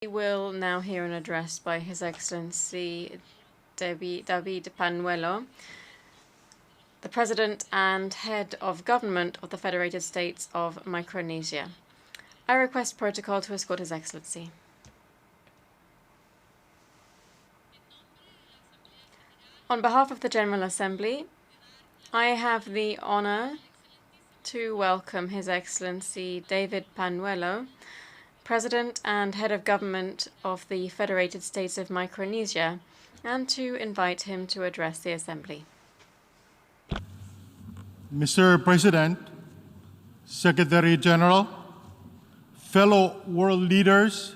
We will now hear an address by His Excellency David Panuelo, the President and Head of Government of the Federated States of Micronesia. I request protocol to escort His Excellency. On behalf of the General Assembly, I have the honor to welcome His Excellency David Panuelo, President and Head of Government of the Federated States of Micronesia, and to invite him to address the Assembly. Mr. President, Secretary General, fellow world leaders,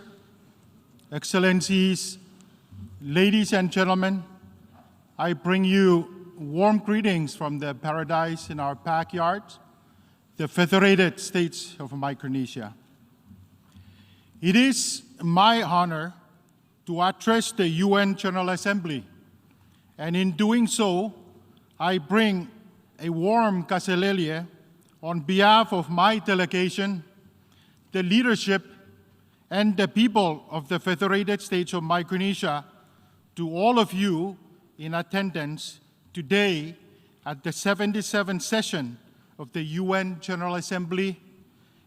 Excellencies, ladies and gentlemen, I bring you warm greetings from the paradise in our backyard, the Federated States of Micronesia. It is my honor to address the UN General Assembly, and in doing so, I bring a warm kaselelie on behalf of my delegation, the leadership, and the people of the Federated States of Micronesia to all of you in attendance today at the 77th session of the UN General Assembly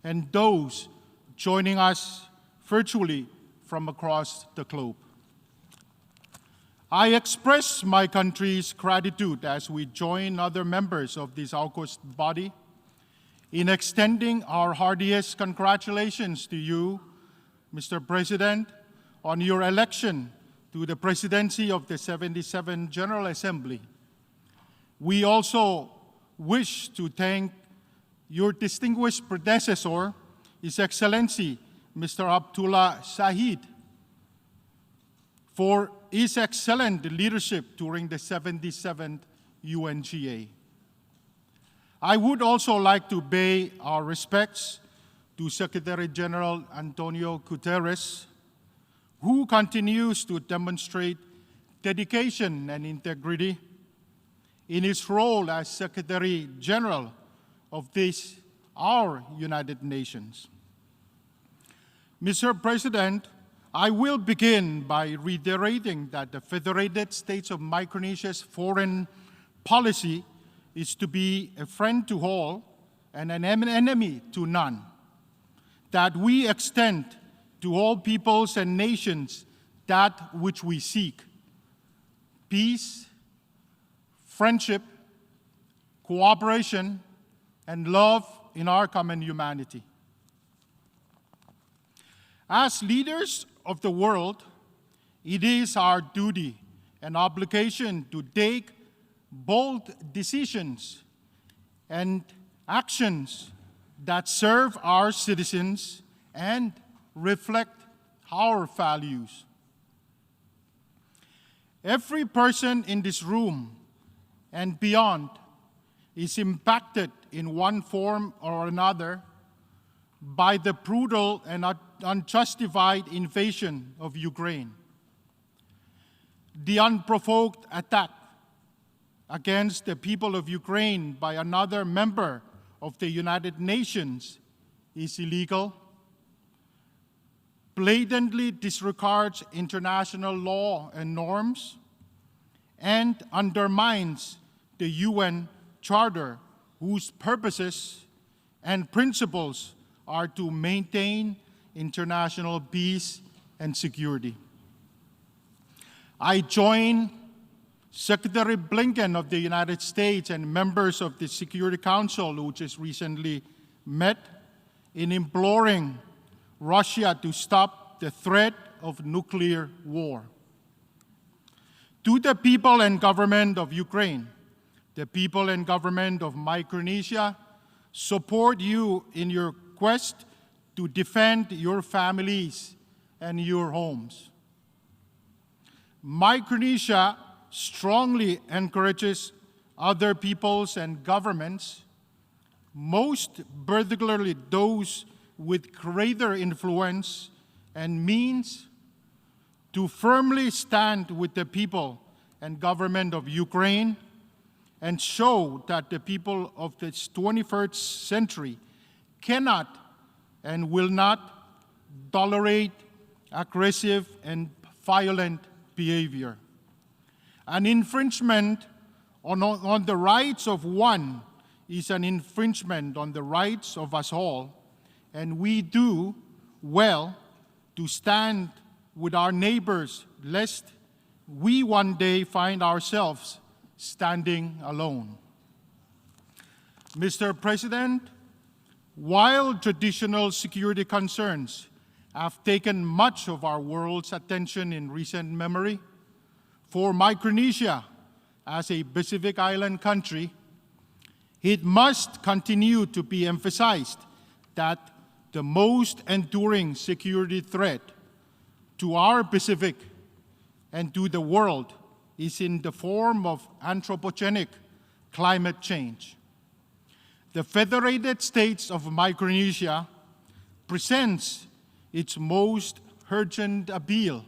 and those joining us virtually from across the globe. I express my country's gratitude as we join other members of this august body in extending our heartiest congratulations to you, Mr. President, on your election to the presidency of the 77th General Assembly. We also wish to thank your distinguished predecessor, His Excellency Mr. Abdullah Shahid, for his excellent leadership during the 77th UNGA. I would also like to pay our respects to Secretary General Antonio Guterres, who continues to demonstrate dedication and integrity in his role as Secretary General of our United Nations. Mr. President, I will begin by reiterating that the Federated States of Micronesia's foreign policy is to be a friend to all and an enemy to none, that we extend to all peoples and nations that which we seek: peace, friendship, cooperation, and love in our common humanity. As leaders of the world, it is our duty and obligation to take bold decisions and actions that serve our citizens and reflect our values. Every person in this room and beyond is impacted in one form or another by the brutal and unjustified invasion of Ukraine. The unprovoked attack against the people of Ukraine by another member of the United Nations is illegal, blatantly disregards international law and norms, and undermines the UN Charter, whose purposes and principles are to maintain international peace and security. I join Secretary Blinken of the United States and members of the Security Council, who just recently met, in imploring Russia to stop the threat of nuclear war. To the people and government of Ukraine, the people and government of Micronesia support you in your quest to defend your families and your homes. Micronesia strongly encourages other peoples and governments, most particularly those with greater influence and means, to firmly stand with the people and government of Ukraine and show that the people of this 21st century cannot and will not tolerate aggressive, and violent behavior. An infringement on the rights of one is an infringement on the rights of us all, and we do well to stand with our neighbors, lest we one day find ourselves standing alone. Mr. President, while traditional security concerns have taken much of our world's attention in recent memory, for Micronesia, as a Pacific Island country, it must continue to be emphasized that the most enduring security threat to our Pacific and to the world is in the form of anthropogenic climate change. The Federated States of Micronesia presents its most urgent appeal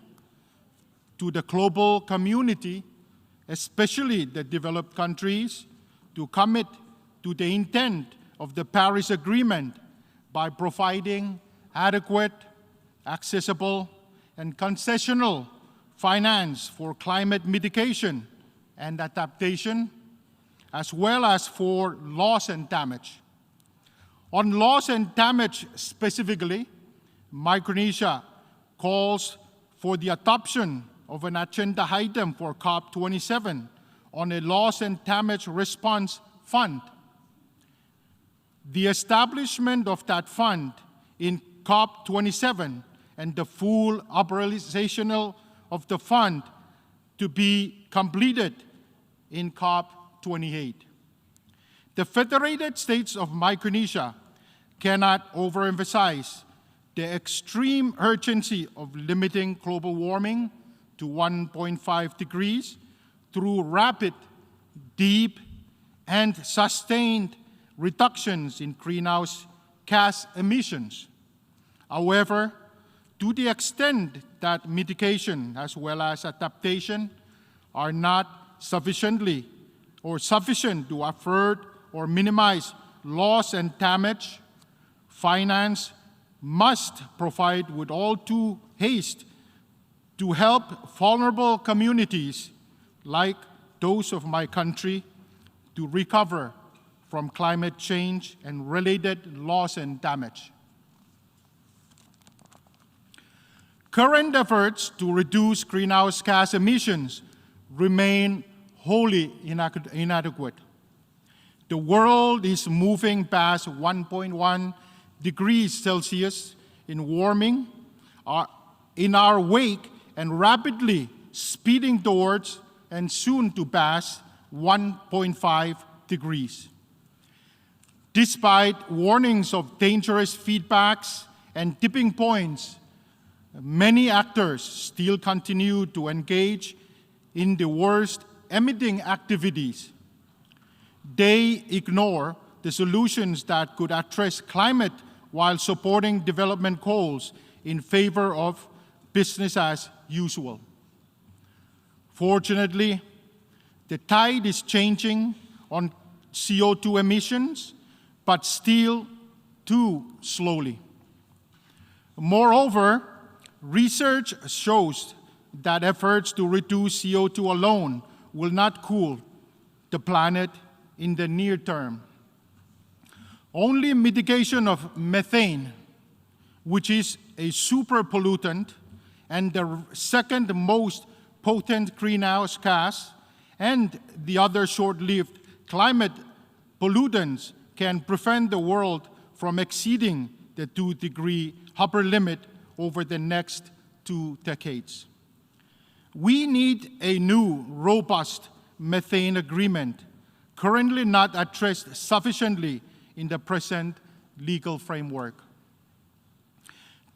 to the global community, especially the developed countries, to commit to the intent of the Paris Agreement by providing adequate, accessible, and concessional finance for climate mitigation and adaptation, as well as for loss and damage. On loss and damage specifically, Micronesia calls for the adoption of an agenda item for COP27 on a loss and damage response fund. The establishment of that fund in COP27 and the full operationalization of the fund to be completed in COP28. The Federated States of Micronesia cannot overemphasize the extreme urgency of limiting global warming to 1.5 degrees through rapid, deep, and sustained reductions in greenhouse gas emissions. However, to the extent that mitigation as well as adaptation are not sufficient to avert or minimize loss and damage, finance must provide with all due haste to help vulnerable communities like those of my country to recover from climate change and related loss and damage. Current efforts to reduce greenhouse gas emissions remain wholly inadequate. The world is moving past 1.1 degrees Celsius in warming in our wake and rapidly speeding towards and soon to pass 1.5 degrees. Despite warnings of dangerous feedbacks and tipping points, many actors still continue to engage in the worst emitting activities. They ignore the solutions that could address climate while supporting development goals in favor of business as usual. Fortunately, the tide is changing on CO2 emissions, but still too slowly. Moreover, research shows that efforts to reduce CO2 alone will not cool the planet in the near term. Only mitigation of methane, which is a super pollutant and the second most potent greenhouse gas, and the other short-lived climate pollutants can prevent the world from exceeding the 2-degree upper limit over the next 2 decades. We need a new, robust methane agreement, currently not addressed sufficiently in the present legal framework.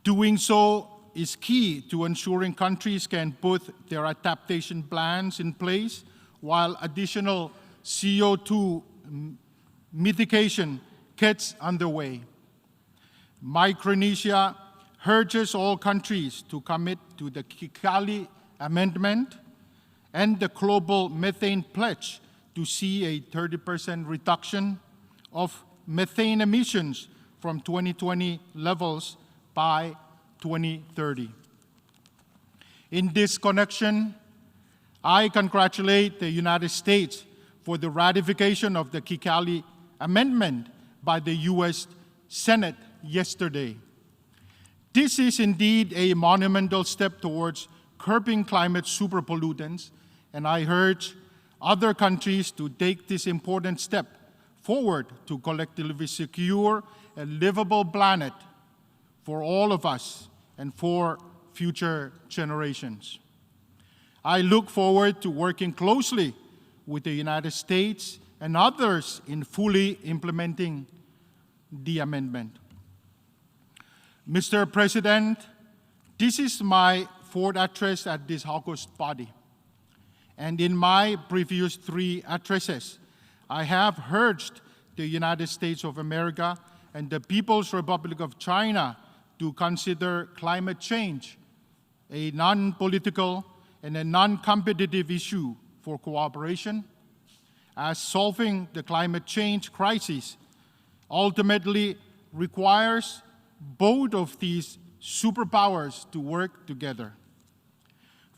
Doing so is key to ensuring countries can put their adaptation plans in place while additional CO2 mitigation gets underway. Micronesia urges all countries to commit to the Kigali Amendment and the Global Methane Pledge to see a 30% reduction of methane emissions from 2020 levels by 2030. In this connection, I congratulate the United States for the ratification of the Kigali Amendment by the U.S. Senate yesterday. This is indeed a monumental step towards curbing climate superpollutants, and I urge other countries to take this important step forward to collectively secure a livable planet for all of us and for future generations. I look forward to working closely with the United States and others in fully implementing the amendment. Mr. President, this is my fourth address at this August body. And in my previous 3 addresses, I have urged the United States of America and the People's Republic of China to consider climate change a non-political and a non-competitive issue for cooperation, as solving the climate change crisis ultimately requires both of these superpowers to work together.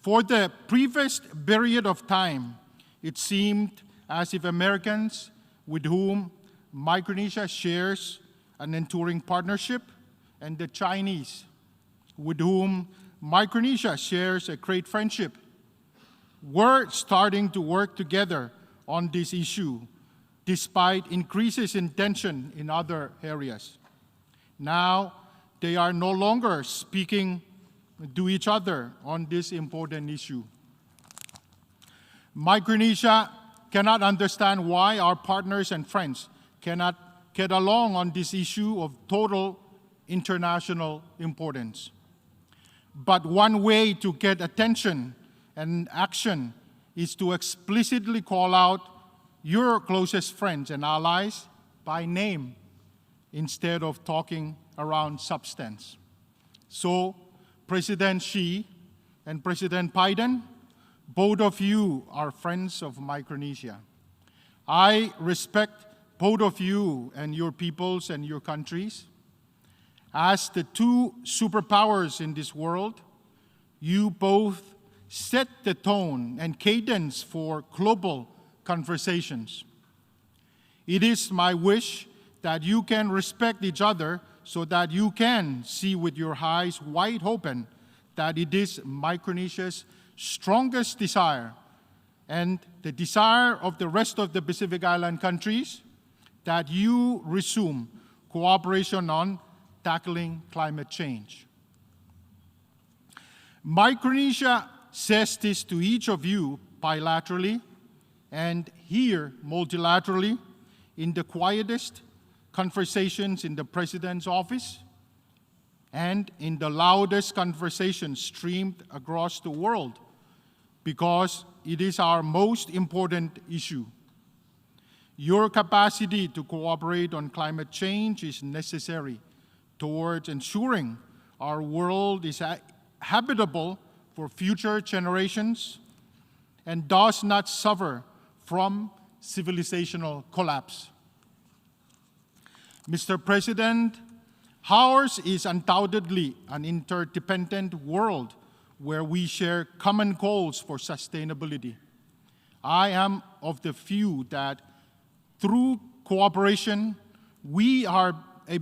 For the briefest period of time, it seemed as if Americans with whom Micronesia shares an enduring partnership and the Chinese with whom Micronesia shares a great friendship were starting to work together on this issue despite increases in tension in other areas. Now, they are no longer speaking to each other on this important issue. Micronesia cannot understand why our partners and friends cannot get along on this issue of total international importance. But one way to get attention and action is to explicitly call out your closest friends and allies by name instead of talking around substance. So, President Xi and President Biden, both of you are friends of Micronesia. I respect both of you and your peoples and your countries. As the 2 superpowers in this world, you both set the tone and cadence for global conversations. It is my wish that you can respect each other so that you can see with your eyes wide open that it is Micronesia's strongest desire and the desire of the rest of the Pacific Island countries that you resume cooperation on tackling climate change. Micronesia says this to each of you bilaterally and here multilaterally in the quietest conversations in the President's office and in the loudest conversations streamed across the world because it is our most important issue. Your capacity to cooperate on climate change is necessary towards ensuring our world is habitable for future generations and does not suffer from civilizational collapse. Mr. President, ours is undoubtedly an interdependent world where we share common goals for sustainability. I am of the view that through cooperation, we have a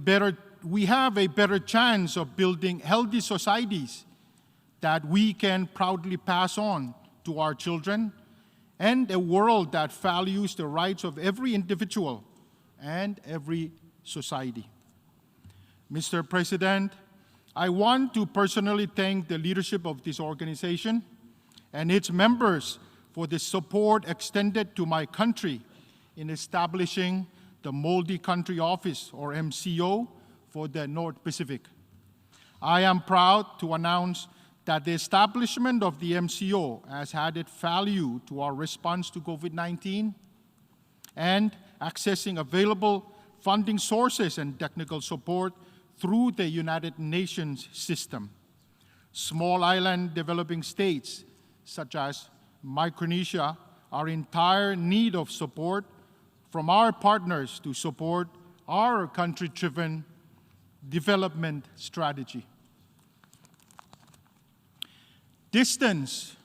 better chance of building healthy societies that we can proudly pass on to our children, and a world that values the rights of every individual and every society. Mr. President, I want to personally thank the leadership of this organization and its members for the support extended to my country in establishing the Multi-Country Office, or MCO, for the North Pacific. I am proud to announce that the establishment of the MCO has added value to our response to COVID-19 and accessing available funding sources and technical support through the United Nations system. Small island developing states, such as Micronesia, are in dire need of support from our partners to support our country-driven development strategy. Distance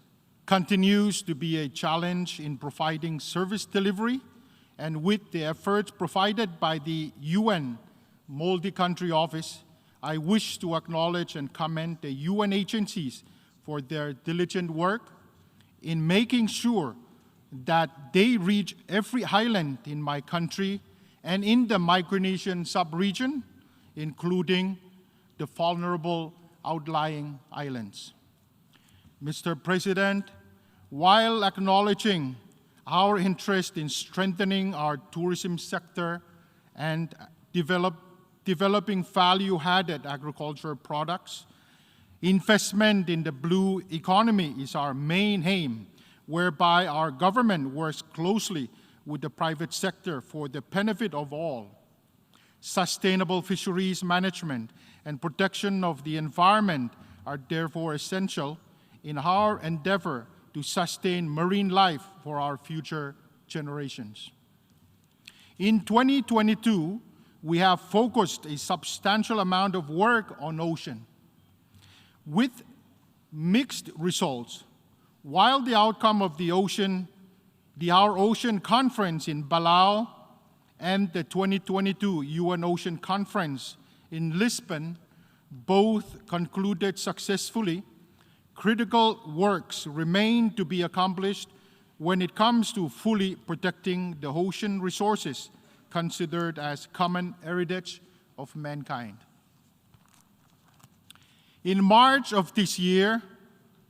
continues to be a challenge in providing service delivery, and with the efforts provided by the UN Multi-Country Office, I wish to acknowledge and commend the UN agencies for their diligent work in making sure that they reach every island in my country and in the Micronesian sub-region, including the vulnerable outlying islands. Mr. President, while acknowledging our interest in strengthening our tourism sector and developing value-added agricultural products, investment in the blue economy is our main aim, whereby our government works closely with the private sector for the benefit of all. Sustainable fisheries management and protection of the environment are therefore essential in our endeavor to sustain marine life for our future generations. In 2022, we have focused a substantial amount of work on ocean, with mixed results. While the outcome of our ocean conference in Palau and the 2022 UN Ocean Conference in Lisbon both concluded successfully, critical works remain to be accomplished when it comes to fully protecting the ocean resources considered as common heritage of mankind. In March of this year,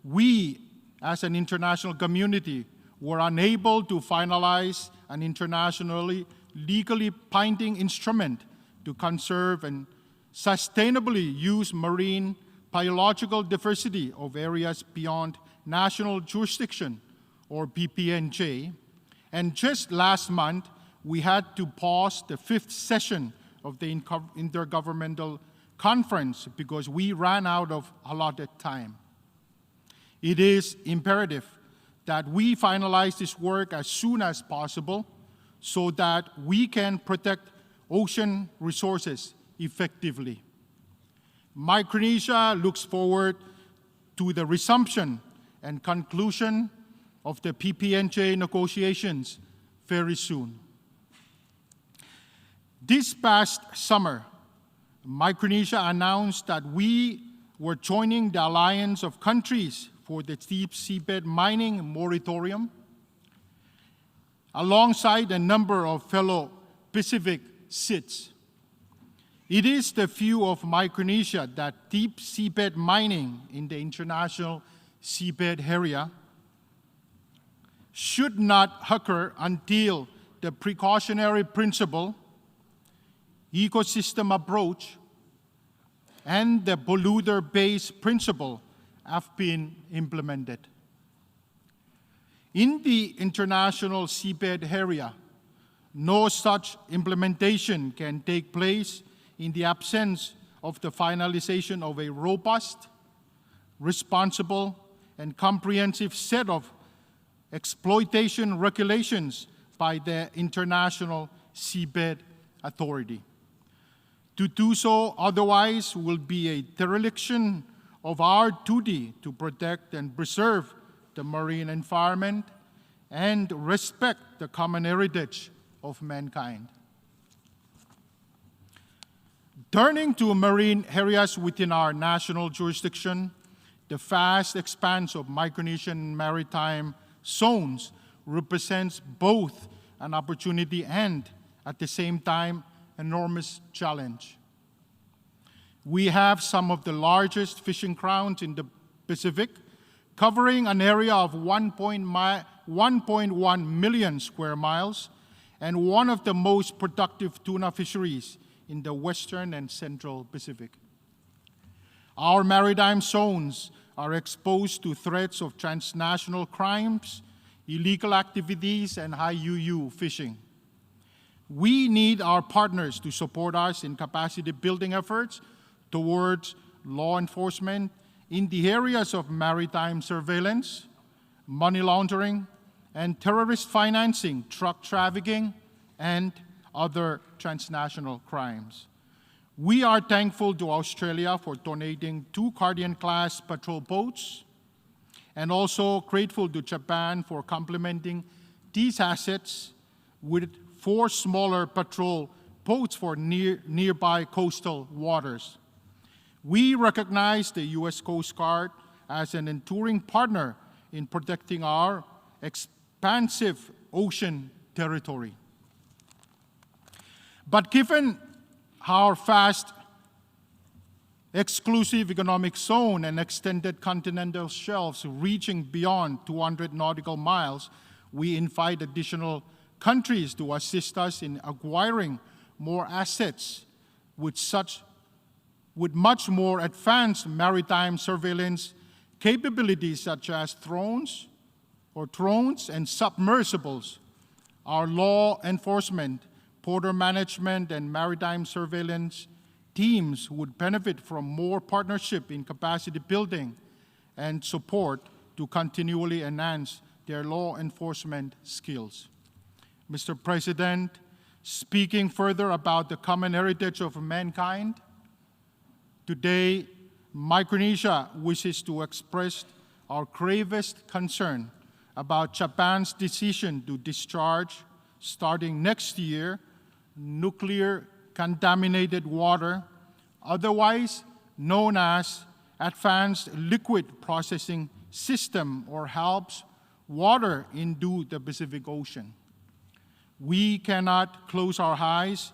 we, as an international community, were unable to finalize an internationally legally binding instrument to conserve and sustainably use marine biological diversity of areas beyond national jurisdiction, or PPNJ, and just last month, we had to pause the 5th session of the Intergovernmental Conference because we ran out of allotted time. It is imperative that we finalize this work as soon as possible so that we can protect ocean resources effectively. Micronesia looks forward to the resumption and conclusion of the PPNJ negotiations very soon. This past summer, Micronesia announced that we were joining the Alliance of Countries for the Deep Seabed Mining Moratorium, alongside a number of fellow Pacific SIDS. It is the view of Micronesia that deep seabed mining in the international seabed area should not occur until the precautionary principle, ecosystem approach, and the polluter-based principle have been implemented. In the international seabed area, no such implementation can take place in the absence of the finalization of a robust, responsible, and comprehensive set of exploitation regulations by the International Seabed Authority. To do so otherwise will be a dereliction of our duty to protect and preserve the marine environment and respect the common heritage of mankind. Turning to marine areas within our national jurisdiction, the vast expanse of Micronesian maritime zones represents both an opportunity and, at the same time, enormous challenge. We have some of the largest fishing grounds in the Pacific, covering an area of 1.1 million square miles, and one of the most productive tuna fisheries in the Western and Central Pacific. Our maritime zones are exposed to threats of transnational crimes, illegal activities, and high UU fishing. We need our partners to support us in capacity building efforts towards law enforcement in the areas of maritime surveillance, money laundering, and terrorist financing, drug trafficking, and other transnational crimes. We are thankful to Australia for donating 2 Guardian-class patrol boats and also grateful to Japan for complementing these assets with 4 smaller patrol boats for nearby coastal waters. We recognize the U.S. Coast Guard as an enduring partner in protecting our expansive ocean territory. But given our vast exclusive economic zone and extended continental shelves reaching beyond 200 nautical miles, we invite additional countries to assist us in acquiring more assets with much more advanced maritime surveillance capabilities such as drones and submersibles. Our law enforcement, border management, and maritime surveillance teams would benefit from more partnership in capacity building and support to continually enhance their law enforcement skills. Mr. President, speaking further about the common heritage of mankind, today, Micronesia wishes to express our gravest concern about Japan's decision to discharge, starting next year, nuclear contaminated water, otherwise known as Advanced Liquid Processing System, or HALPS, water into the Pacific Ocean. We cannot close our eyes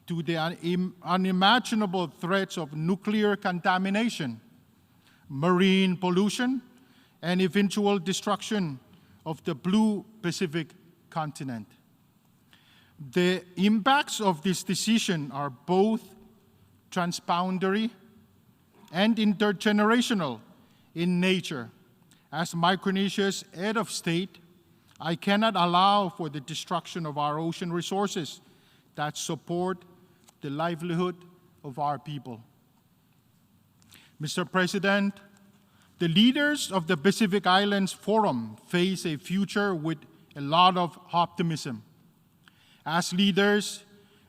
to the unimaginable threats of nuclear contamination, marine pollution, and eventual destruction of the blue Pacific continent. The impacts of this decision are both transboundary and intergenerational in nature. As Micronesia's head of state, I cannot allow for the destruction of our ocean resources that support the livelihood of our people. Mr. President, the leaders of the Pacific Islands Forum face a future with a lot of optimism. As leaders,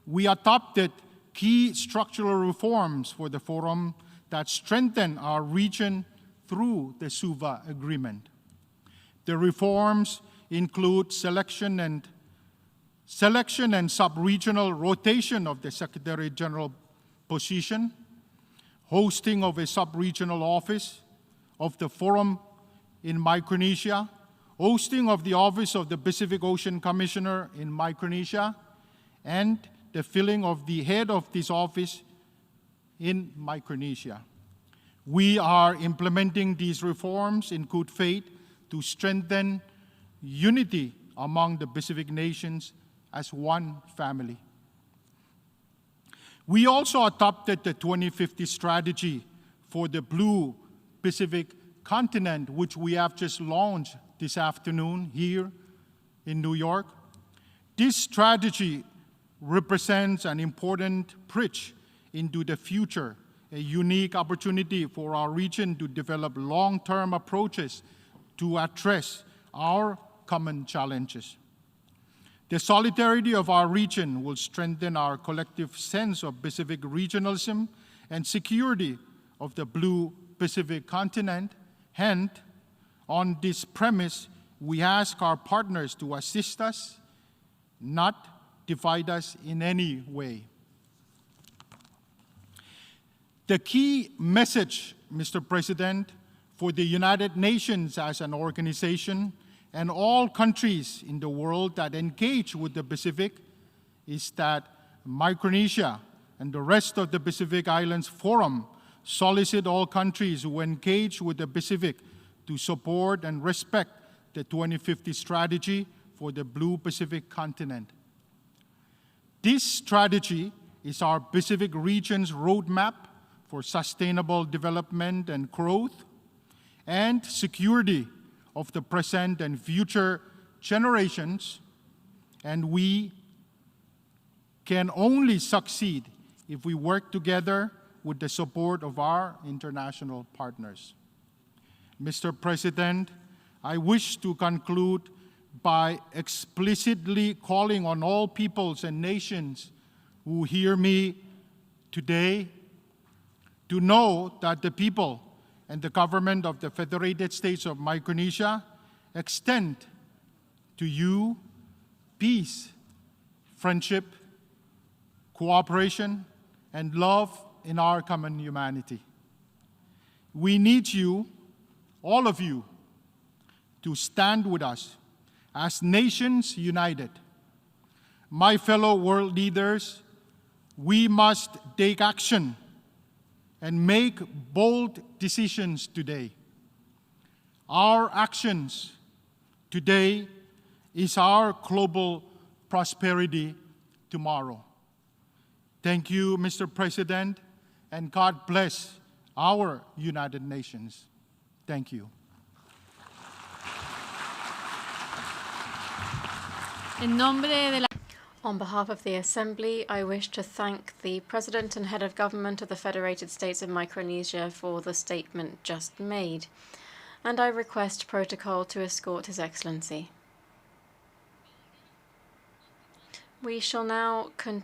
we adopted key structural reforms for the Forum that strengthen our region through the Suva Agreement. The reforms include selection and sub-regional rotation of the Secretary General position, hosting of a sub-regional office of the Forum in Micronesia, hosting of the Office of the Pacific Ocean Commissioner in Micronesia, and the filling of the head of this office in Micronesia. We are implementing these reforms in good faith to strengthen unity among the Pacific nations as one family. We also adopted the 2050 strategy for the Blue Pacific continent, which we have just launched this afternoon here in New York. This strategy represents an important bridge into the future, a unique opportunity for our region to develop long-term approaches to address our common challenges. The solidarity of our region will strengthen our collective sense of Pacific regionalism and security of the Blue Pacific continent. And on this premise, we ask our partners to assist us, not divide us in any way. The key message, Mr. President, for the United Nations as an organization and all countries in the world that engage with the Pacific is that Micronesia and the rest of the Pacific Islands Forum solicit all countries who engage with the Pacific to support and respect the 2050 strategy for the Blue Pacific continent. This strategy is our Pacific region's roadmap for sustainable development and growth and security of the present and future generations, and we can only succeed if we work together with the support of our international partners. Mr. President, I wish to conclude by explicitly calling on all peoples and nations who hear me today to know that the people and the government of the Federated States of Micronesia extend to you peace, friendship, cooperation, and love in our common humanity. We need you, all of you, to stand with us as nations united. My fellow world leaders, we must take action and make bold decisions today. Our actions today is our global prosperity tomorrow. Thank you, Mr. President, and God bless our United Nations. Thank you. En nombre de la On behalf of the Assembly, I wish to thank the President and Head of Government of the Federated States of Micronesia for the statement just made, and I request protocol to escort His Excellency. We shall now continue